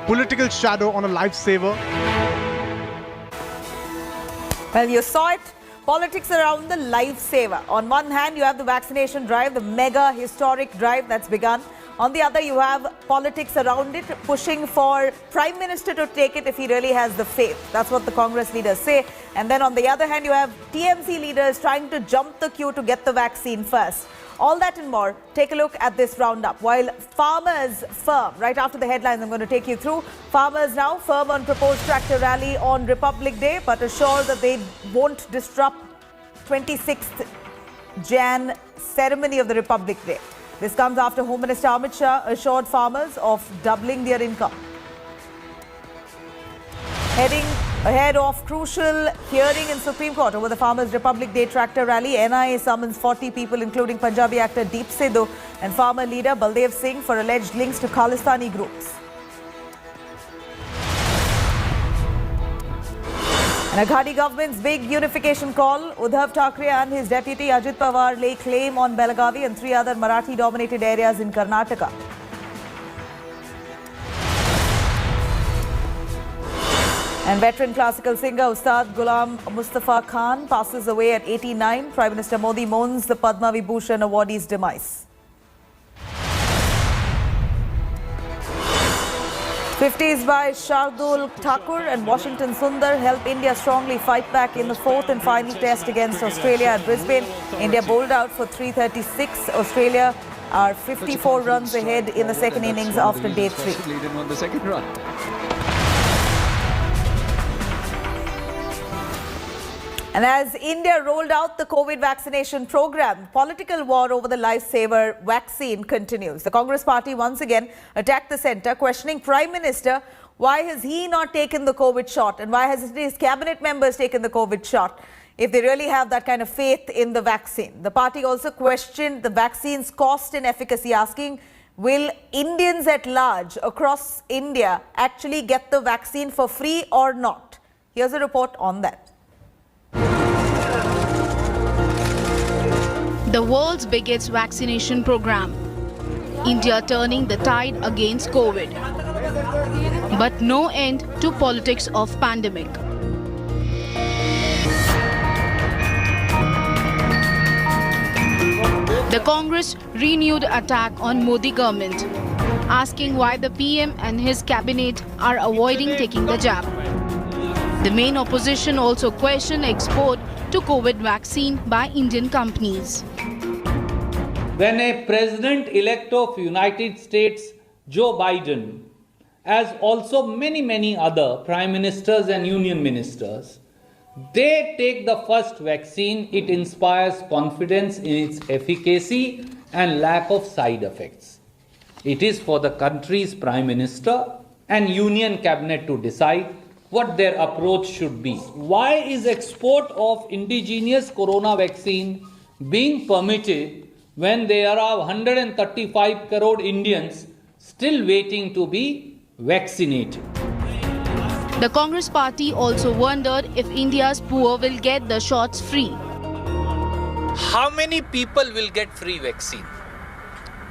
political shadow on a lifesaver? Well, you saw it. Politics around the lifesaver. On one hand, you have the vaccination drive, the mega historic drive that's begun. On the other, you have politics around it, pushing for Prime Minister to take it if he really has the faith. That's what the Congress leaders say. And then on the other hand, you have TMC leaders trying to jump the queue to get the vaccine first. All that and more, take a look at this roundup. While farmers firm, right after the headlines I'm going to take you through, farmers now firm on proposed tractor rally on Republic Day, but assure that they won't disrupt 26th Jan ceremony of the Republic Day. This comes after Home Minister Amit Shah assured farmers of doubling their income. Heading ahead of crucial hearing in Supreme Court over the Farmers' Republic Day tractor rally, NIA summons 40 people including Punjabi actor Deep Sidhu and farmer leader Baldev Singh for alleged links to Khalistani groups. And Aghadi government's big unification call. Uddhav Thackeray and his deputy Ajit Pawar lay claim on Belagavi and 3 other Marathi-dominated areas in Karnataka. And veteran classical singer Ustad Ghulam Mustafa Khan passes away at 89. Prime Minister Modi mourns the Padma Vibhushan awardee's demise. 50s by Shardul Thakur and Washington Sundar help India strongly fight back in the 4th and final test against Australia at Brisbane. India bowled out for 336. Australia are 54 runs ahead in the second innings after day 3. And as India rolled out the COVID vaccination program, political war over the lifesaver vaccine continues. The Congress party once again attacked the centre, questioning Prime Minister why has he not taken the COVID shot and why hasn't his cabinet members taken the COVID shot if they really have that kind of faith in the vaccine. The party also questioned the vaccine's cost and efficacy, asking, will Indians at large across India actually get the vaccine for free or not? Here's a report on that. The world's biggest vaccination program. India turning the tide against COVID. But no end to politics of pandemic. The Congress renewed attack on Modi government, asking why the PM and his cabinet are avoiding taking the jab. The main opposition also questioned export to COVID vaccine by Indian companies. When a president-elect of United States, Joe Biden, as also many other prime ministers and union ministers, they take the first vaccine, it inspires confidence in its efficacy and lack of side effects. It is for the country's prime minister and union cabinet to decide what their approach should be. Why is export of indigenous corona vaccine being permitted when there are 135 crore Indians still waiting to be vaccinated? The Congress party also wondered if India's poor will get the shots free. How many people will get free vaccine?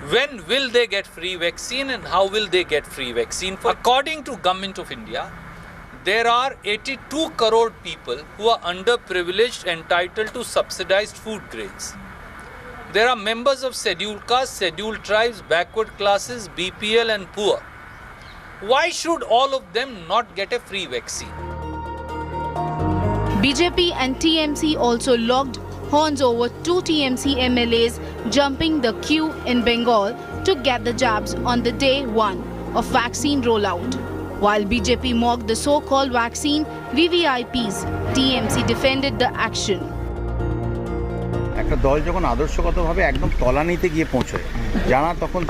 When will they get free vaccine and how will they get free vaccine? According to Government of India, there are 82 crore people who are underprivileged, entitled to subsidized food grains. There are members of scheduled castes, scheduled tribes, backward classes, BPL and poor. Why should all of them not get a free vaccine? BJP and TMC also locked horns over 2 TMC MLAs jumping the queue in Bengal to get the jabs on the day 1 of vaccine rollout. While BJP mocked the so-called vaccine VVIPs, TMC defended the action. একটা দল যখন আদর্শগতভাবে একদম তলানিতে গিয়ে পৌঁছয়,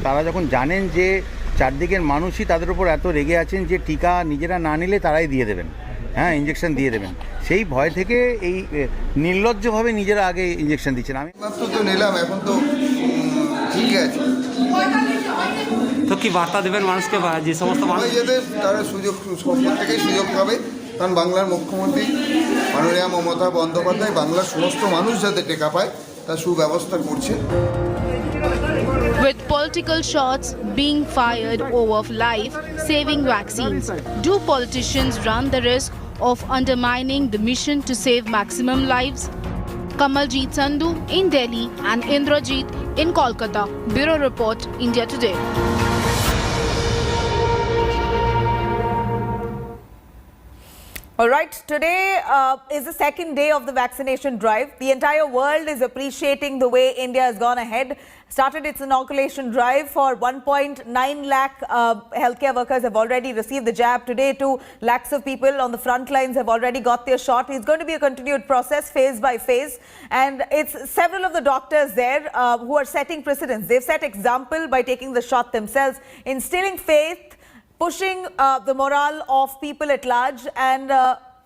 তারা যখন জানেন যে চারদিকের মানুষই তাদের উপর এত রেগে আছেন যে টিকা নিজেরা না নিলে তারাই দিয়ে দেবেন, হ্যাঁ ইনজেকশন দিয়ে দেবেন, সেই ভয় থেকে এই নির্লজ্জভাবে নিজেরা আগে ইনজেকশন দিচ্ছেন। আমি মাত্র তো নিলাম, এখন তো ঠিক আছে। তো কি বার্তা দেবেন মানুষকে, যে সমস্ত মানুষ যাতে তারা সুযোগ প্রত্যেকেই সুযোগ পাবে, কারণ বাংলার মুখ্যমন্ত্রী মাননীয়া মমতা বন্দ্যোপাধ্যায় বাংলার সমস্ত মানুষ যাতে টেকা পায় তার সুব্যবস্থা করছে। With political shots being fired over life-saving vaccines, do politicians run the risk of undermining the mission to save maximum lives? Kamaljeet Sandhu in Delhi and Indrajit in Kolkata. Bureau Report, India Today. All right, today is the second day of the vaccination drive. The entire world is appreciating the way India has gone ahead. Started its inoculation drive for 1.9 lakh healthcare workers have already received the jab. Today, 2 lakhs of people on the front lines have already got their shot. It's going to be a continued process, phase by phase. And it's several of the doctors there who are setting precedents. They've set example by taking the shot themselves, instilling faith, pushing the morale of people at large and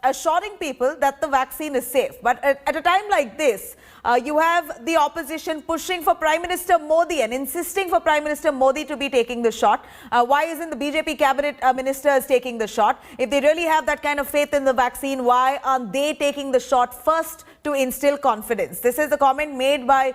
assuring people that the vaccine is safe. But at a time like this, you have the opposition pushing for Prime Minister Modi and insisting for Prime Minister Modi to be taking the shot. Why isn't the BJP cabinet ministers taking the shot? If they really have that kind of faith in the vaccine, why aren't they taking the shot first to instill confidence? This is the comment made by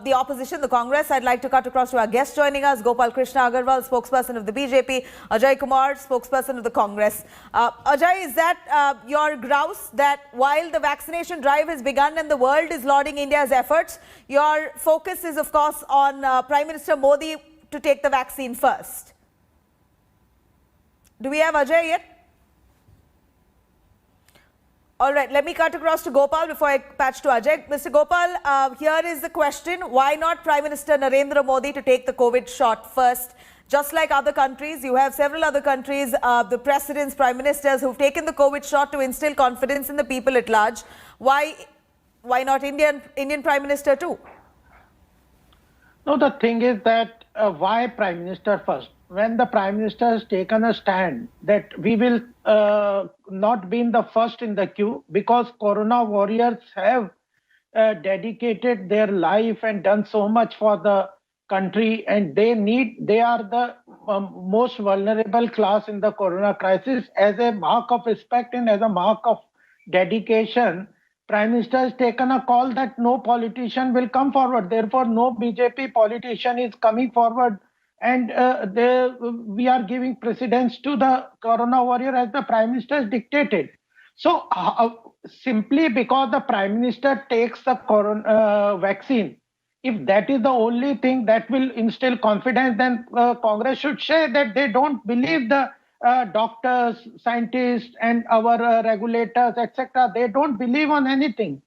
the opposition, the Congress. I'd like to cut across to our guest joining us, Gopal Krishna Agarwal, spokesperson of the BJP, Ajay Kumar, spokesperson of the Congress. Ajay, is that your grouse that while the vaccination drive has begun and the world is lauding India's efforts, your focus is of course on Prime Minister Modi to take the vaccine first? Do we have Ajay yet? All right, let me cut across to Gopal before I patch to Ajay. Mr. Gopal, here is the question. Why not Prime Minister Narendra Modi to take the COVID shot first? Just like other countries, you have several other countries, the presidents, prime ministers who've taken the COVID shot to instill confidence in the people at large. Why not Indian Prime Minister too? No, the thing is that why Prime Minister first? When the Prime Minister has taken a stand that we will not be in the first in the queue because Corona warriors have dedicated their life and done so much for the country, and they are the most vulnerable class in the Corona crisis. As a mark of respect and as a mark of dedication, Prime Minister has taken a call that no politician will come forward. Therefore, no BJP politician is coming forward. And we are giving precedence to the Corona warrior as the Prime Minister has dictated. So simply because the Prime Minister takes the Corona vaccine, if that is the only thing that will instill confidence, then Congress should say that they don't believe the doctors, scientists, and our regulators, etc. They don't believe on anything.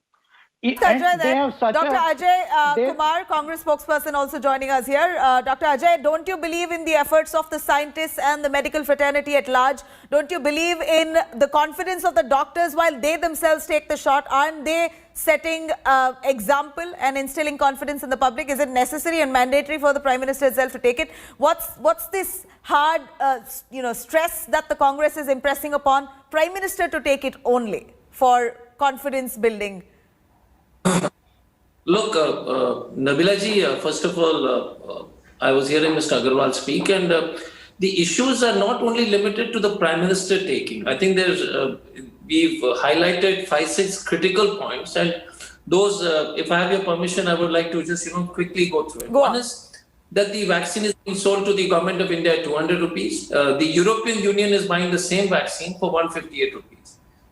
Dr. Ajay Kumar, Congress spokesperson, also joining us here. Dr. Ajay, don't you believe in the efforts of the scientists and the medical fraternity at large? Don't you believe in the confidence of the doctors while they themselves take the shot? Aren't they setting example and instilling confidence in the public? Is it necessary and mandatory for the Prime Minister itself to take it? What's this hard stress that the Congress is impressing upon Prime Minister to take it only for confidence building? Look, Nabila ji, first of all, I was hearing Mr. Agarwal speak, and the issues are not only limited to the Prime Minister taking. I think we've highlighted 5-6 critical points, and those, if I have your permission, I would like to just quickly go through it. One is that the vaccine is being sold to the government of India at 200 rupees. The European Union is buying the same vaccine for 158 rupees.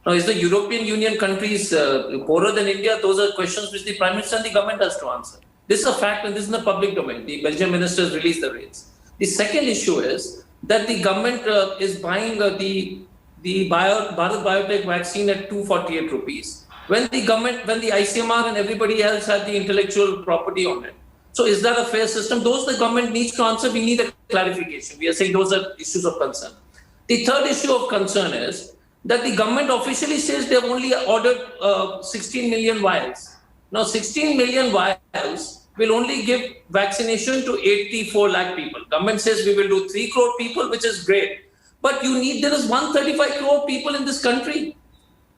Now, is the European Union countries poorer than India? Those are questions which the Prime Minister and the government has to answer. This is a fact, and this is in the public domain. The Belgian ministers released the rates. The second issue is that the government is buying the Bharat Biotech vaccine at 248 rupees. When the ICMR and everybody else had the intellectual property on it. So is that a fair system? Those the government needs to answer. We need a clarification. We are saying those are issues of concern. The third issue of concern is that the government officially says they have only ordered 16 million vials. Now, 16 million vials will only give vaccination to 84 lakh people. Government says we will do 3 crore people, which is great. But there is 135 crore people in this country.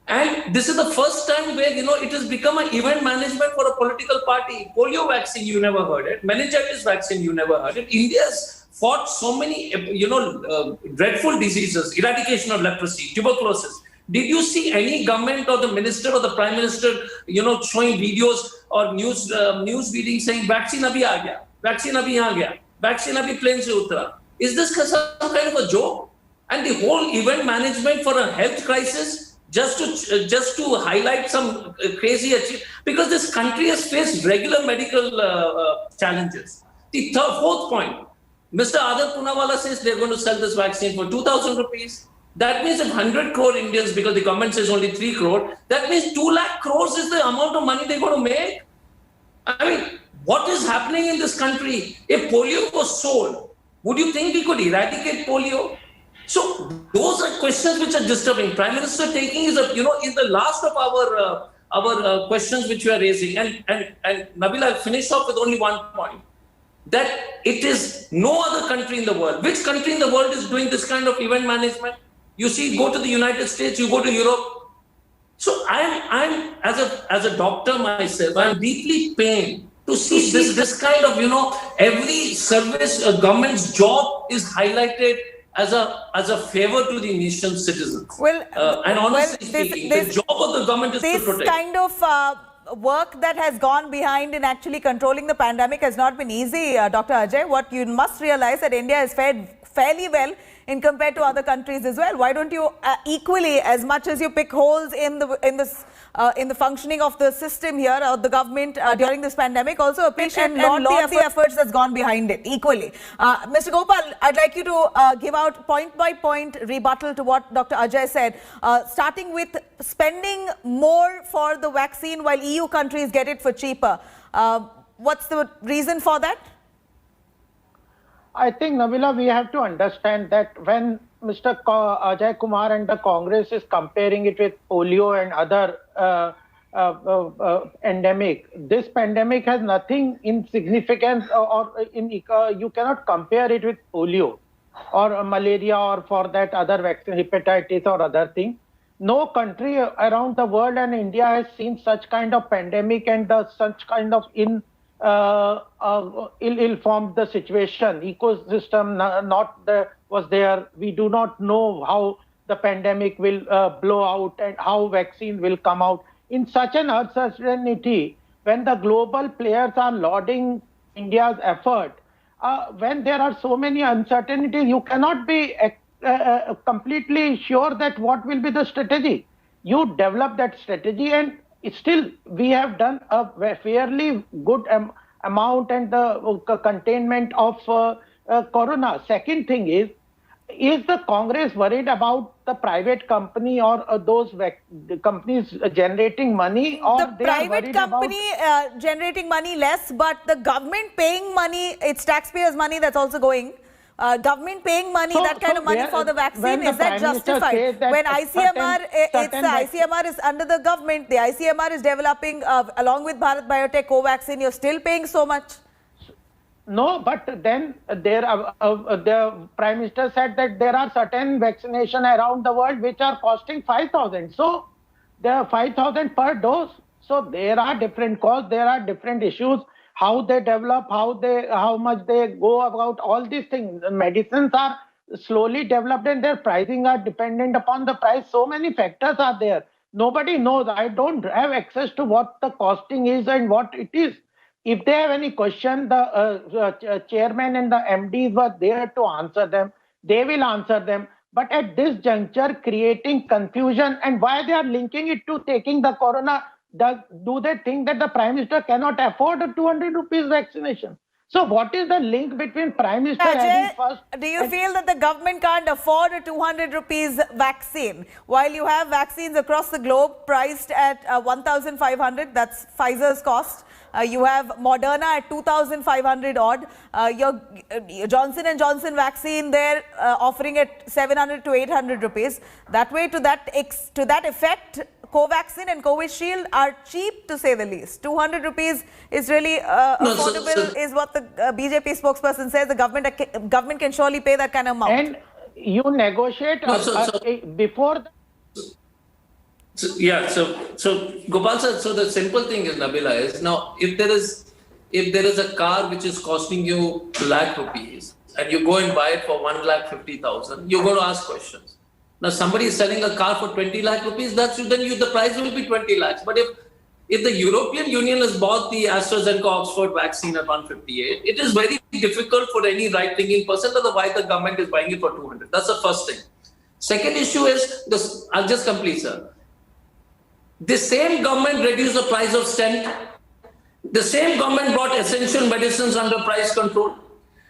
And this is the first time where, it has become an event management for a political party. Polio vaccine, you never heard it. Meningitis vaccine, you never heard it. India's fought so many, dreadful diseases, eradication of leprosy, tuberculosis. Did you see any government or the minister or the Prime Minister, showing videos or news reading saying vaccine abhi aa gaya, vaccine abhi aa gaya? vaccine abhi plane se utra. Is this some kind of a joke? And the whole event management for a health crisis, just to highlight some crazy achievement, because this country has faced regular medical challenges. The fourth point, Mr. Adar Poonawalla says they're going to sell this vaccine for 2,000 rupees. That means if 100 crore Indians, because the government says only 3 crore, that means 2 lakh crores is the amount of money they're going to make. I mean, what is happening in this country? If polio was sold, would you think we could eradicate polio? So those are questions which are disturbing. Prime Minister taking is in the last of our questions which we are raising. And Nabil, I'll finish off with only one point. That it is no other country in the world. Which country in the world is doing this kind of event management? You see, go to the United States, you go to Europe. So I'm as a doctor myself, I'm deeply pained to see this kind of, every service, a government's job is highlighted as a favor to the nation's citizens. Well, and honestly speaking, the job of the government is to protect. This kind of work that has gone behind in actually controlling the pandemic has not been easy, Dr. Ajay. What you must realize that India has fared fairly well in compared to other countries as well. Why don't you equally, as much as you pick holes in the functioning of the system here or the government during this pandemic, also appreciate and laud the efforts that's gone behind it equally. Mr. Gopal, I'd like you to give out point by point rebuttal to what Dr. Ajay said, starting with spending more for the vaccine while EU countries get it for cheaper. What's the reason for that? I think, Nabila, we have to understand that when Mr. Ajay Kumar and the Congress is comparing it with polio and other endemic, this pandemic has nothing insignificant you cannot compare it with polio or malaria or for that other vaccine, hepatitis or other thing. No country around the world and India has seen such kind of pandemic and such kind of ill-formed the situation. Ecosystem was there. We do not know how the pandemic will blow out and how vaccine will come out. In such an uncertainty, when the global players are lauding India's effort, when there are so many uncertainties, you cannot be completely sure that what will be the strategy. You develop that strategy and still, we have done a fairly good amount and the containment of corona. Second thing is the Congress worried about the private company or those companies generating money? Or the private company generating money less, but the government paying money, it's taxpayers' money that's also going. Government paying money, that kind of money for the vaccine, is that justified? When ICMR is under the government, the ICMR is developing along with Bharat Biotech Covaxin, you're still paying so much? No, but then the Prime Minister said that there are certain vaccination around the world which are costing 5,000. So there are 5,000 per dose. So there are different costs, there are different issues. How they develop, how much they go about, all these things. Medicines are slowly developed and their pricing are dependent upon the price. So many factors are there. Nobody knows. I don't have access to what the costing is and what it is. If they have any question, the chairman and the MDs were there to answer them. They will answer them. But at this juncture, creating confusion and why they are linking it to taking the corona, do they think that the Prime Minister cannot afford a 200 rupees vaccination? So what is the link between Prime Minister having first... Do you feel that the government can't afford a 200 rupees vaccine while you have vaccines across the globe priced at 1,500, that's Pfizer's cost. You have Moderna at 2,500 odd. Your Johnson & Johnson vaccine there offering at 700 to 800 rupees. That way, to that effect, Covaxin and Covishield are cheap to say the least. 200 rupees is really affordable, is what the BJP spokesperson says. The government can surely pay that kind of amount. And you negotiate before... So Gopal sir, so the simple thing is, Nabila, is now if there is a car which is costing you ₹1 lakh and you go and buy it for 1,50,000, you're going to ask questions. Now somebody is selling a car for 20 lakh rupees, then the price will be 20 lakhs. But if if the European Union has bought the AstraZeneca Oxford vaccine at 158, it is very difficult for any right-thinking person to know why the government is buying it for 200. That's the first thing. Second issue is this. I'll just complete, sir. The same government reduced the price of stent. The same government brought essential medicines under price control.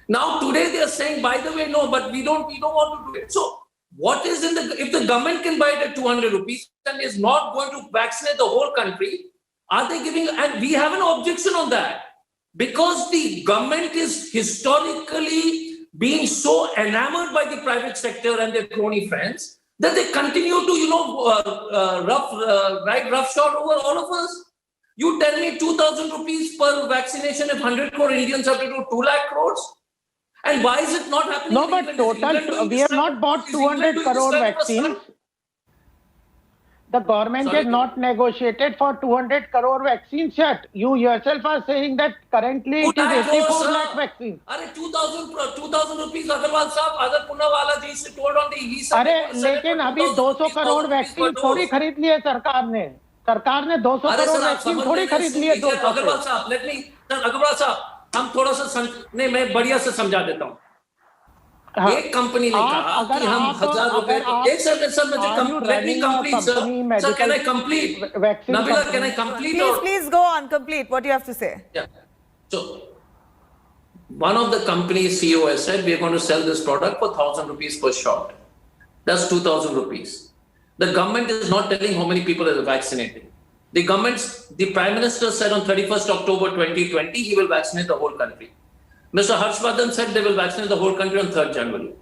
Now today they are saying, by the way, no, but we don't want to do it. So what is if the government can buy it at 200 rupees and is not going to vaccinate the whole country, are they giving, and we have an objection on that because the government is historically being so enamored by the private sector and their crony friends that they continue to, ride roughshod over all of us. You tell me 2,000 rupees per vaccination if 100 crore Indians have to do 2 lakh crores? And why is it not happening? No, but total, we have not bought 200 crore vaccines. The government has not negotiated for 200 crore vaccines yet. You yourself are saying that currently it is 84 lakh vaccines. Are 2,000 rupees Agarwal sahab, Agar Poonawala ji se told on the e-side. अरे लेकिन अभी 200 crore vaccine थोड़ी खरीद ली है सरकार ने 200 crore vaccine थोड़ी खरीद ली है। अग्रवाल साहब, लेट मी सर, अग्रवाल साहब हम थोड़ा सा नहीं, मैं बढ़िया से समझा देता हूँ। एक कंपनी ने कहा कि हम 1000 रुपए, एक सर मुझे let me complete sir, can I complete? Nabila, can I complete? Please go on, complete what you have to say. Yeah. So one of the company's CEO has said we are going to sell this product for 1,000 rupees per shot. That's 2,000 rupees. The government is not telling how many people are vaccinating. The Prime Minister said on 31st October 2020, he will vaccinate the whole country. Mr. Harshvardhan said they will vaccinate the whole country on 3rd January.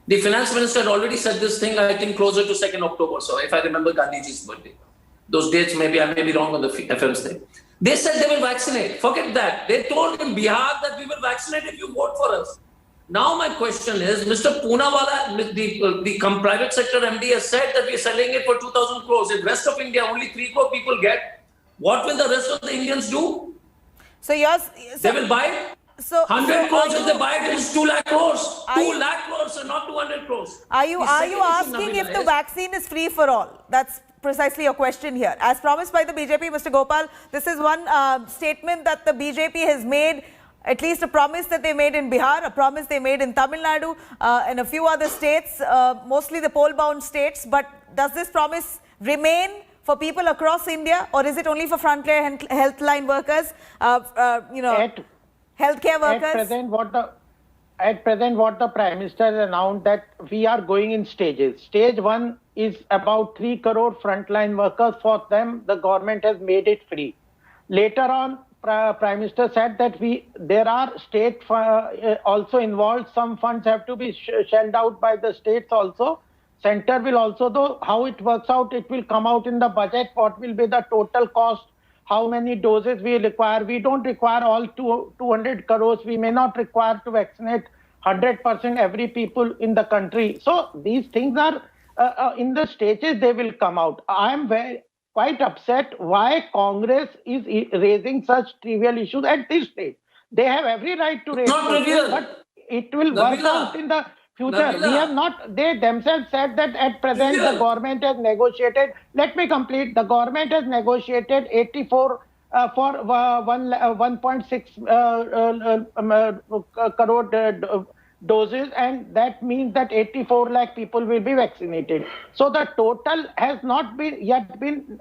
The Finance Minister had already said this thing, I think closer to 2nd October, so if I remember Gandhiji's birthday. Those dates, I may be wrong on the FM's thing. They said they will vaccinate. Forget that. They told in Bihar that we will vaccinate if you vote for us. Now my question is, Mr. Poonawala, the private sector MD has said that we are selling it for 2,000 crores. In the rest of India, only 3 crore people get. What will the rest of the Indians do? So they will buy it. 100 crores if they buy it, it is 2 lakh crores. 2 lakh crores and not 200 crores. Are you asking if the vaccine is free for all? That's precisely your question here. As promised by the BJP, Mr. Gopal, this is one statement that the BJP has made, at least a promise that they made in Bihar, a promise they made in Tamil Nadu and a few other states, mostly the poll-bound states. But does this promise remain for people across India, or is it only for frontline health line workers, healthcare workers? At present, what the Prime Minister has announced that we are going in stages. Stage 1 is about 3 crore frontline workers. For them, the government has made it free. Later on, Prime Minister said that there are state also involved. Some funds have to be shelled out by the states also. Center will also, though how it works out, it will come out in the budget. What will be the total cost? How many doses we require? We don't require all 200 crores. We may not require to vaccinate 100% every people in the country. So these things are in the stages. They will come out. I am quite upset why Congress is raising such trivial issues at this stage. They have every right to raise it, but it will work out in the future. We have not, they themselves said that at present the government has negotiated, let me complete, the government has negotiated 84 for 1.6 crore doses, and that means that 84 lakh people will be vaccinated. So the total has not yet been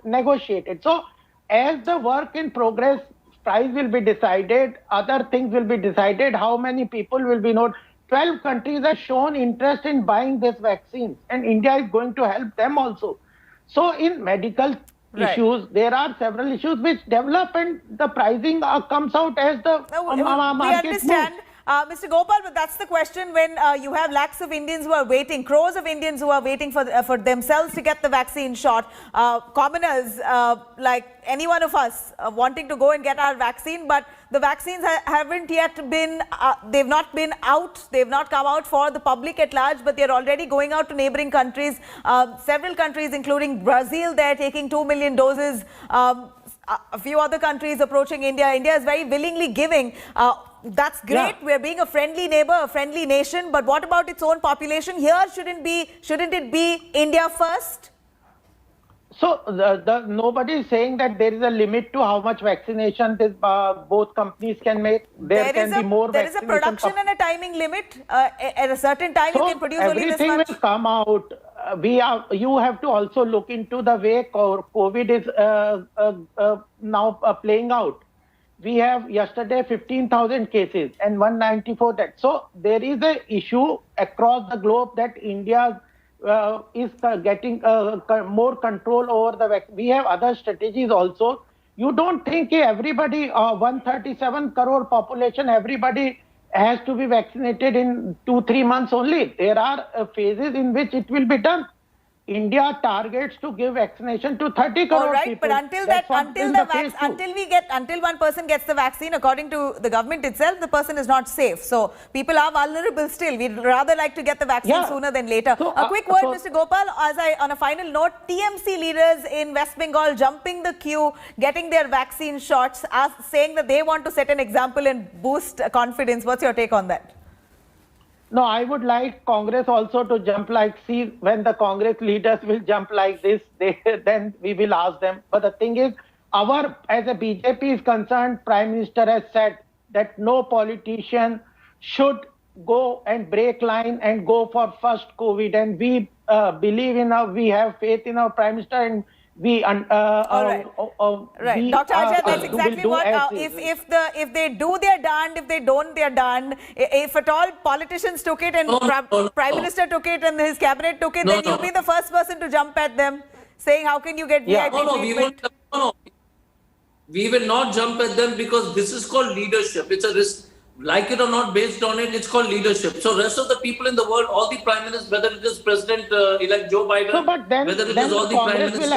negotiated. So as the work in progress, price will be decided, other things will be decided, how many people will be noted. 12 countries have shown interest in buying this vaccine, and India is going to help them also. So in medical issues, there are several issues which develop, and the pricing comes out as the market we understand. Mr. Gopal, but that's the question when you have lakhs of Indians who are waiting, crores of Indians who are waiting for themselves to get the vaccine shot. Commoners like any one of us wanting to go and get our vaccine, but the vaccines haven't yet been, they've not been out, they've not come out for the public at large, but they're already going out to neighboring countries. Several countries, including Brazil, they're taking 2 million doses. A few other countries approaching India. India is very willingly giving. That's great. Yeah. We're being a friendly neighbor, a friendly nation. But what about its own population? Here, shouldn't it be India first? So nobody is saying that there is a limit to how much vaccination both companies can make. There can be more. There is a production and a timing limit. At a certain time, you can produce only this much. Everything will come out. You have to also look into the way COVID is now playing out. We have yesterday 15,000 cases and 194 deaths. So there is an issue across the globe that India is getting more control over the vaccine. We have other strategies also. You don't think everybody, 137 crore population, everybody has to be vaccinated in 2-3 months only. There are phases in which it will be done. India targets to give vaccination to 30 crore All right, people. but until one person gets the vaccine, according to the government itself, the person is not safe. So people are vulnerable still. We'd rather like to get the vaccine sooner than later. So, a quick word, Mr. Gopal, on a final note, TMC leaders in West Bengal jumping the queue, getting their vaccine shots, saying that they want to set an example and boost confidence. What's your take on that? No, I would like Congress also to jump when the Congress leaders will jump like this, then we will ask them. But the thing is, as a BJP is concerned, Prime Minister has said that no politician should go and break line and go for first COVID. And we we have faith in our Prime Minister, and we right, Dr. Ajay, that's exactly what. If they do, they're darned. If they don't, they're darned. If at all politicians took it and Prime Minister took it and his cabinet took it, then you'll be the first person to jump at them, saying, "How can you get VIP treatment?" We will not jump at them because this is called leadership. It's a risk. Like it or not, based on it, it's called leadership. So rest of the people in the world, all the prime ministers, whether it is President-elect Joe Biden, whether it is all the prime ministers,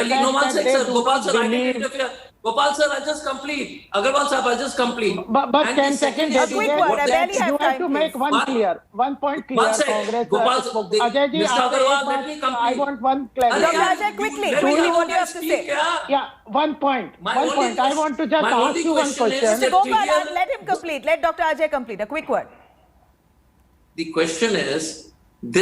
no one said, sir, Gopal sir, I didn't interfere. Gopal sir, I just complete. Agarwal sir, I just complete. But 10 seconds, a quick word, I barely have you time, have to make one point clear. One second. Gopal sir, Ajay, Mr. Agarwal, let me complete. I want one clarification. Dr. Ajay, quickly, what do you have to say? Yeah, one point. I want to just ask you one question. Mr. Gopal, let him complete. Let Dr. Ajay complete. A quick word. The question is, the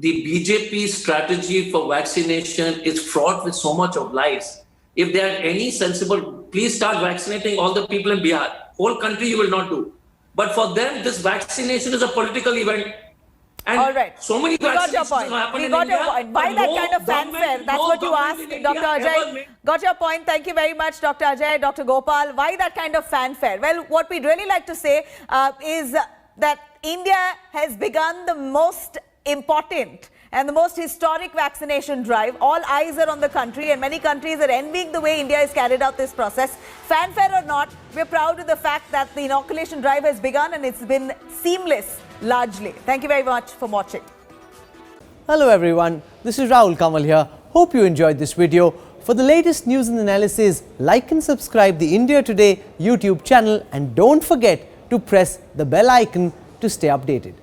BJP strategy for vaccination is fraught with so much of lies. If there are any sensible, please start vaccinating all the people in Bihar. Whole country you will not do. But for them, this vaccination is a political event. And all right. So many vaccinations happen in India. We got your point. Why that kind of fanfare? That's what you asked, Dr. Ajay. Got your point. Thank you very much, Dr. Ajay, Dr. Gopal. Why that kind of fanfare? Well, what we'd really like to say is that India has begun the most important and the most historic vaccination drive. All eyes are on the country, and many countries are envying the way India has carried out this process. Fanfare or not, we're proud of the fact that the inoculation drive has begun and it's been seamless, largely. Thank you very much for watching. Hello everyone, this is Rahul Kamal here. Hope you enjoyed this video. For the latest news and analysis, like and subscribe the India Today YouTube channel, and don't forget to press the bell icon to stay updated.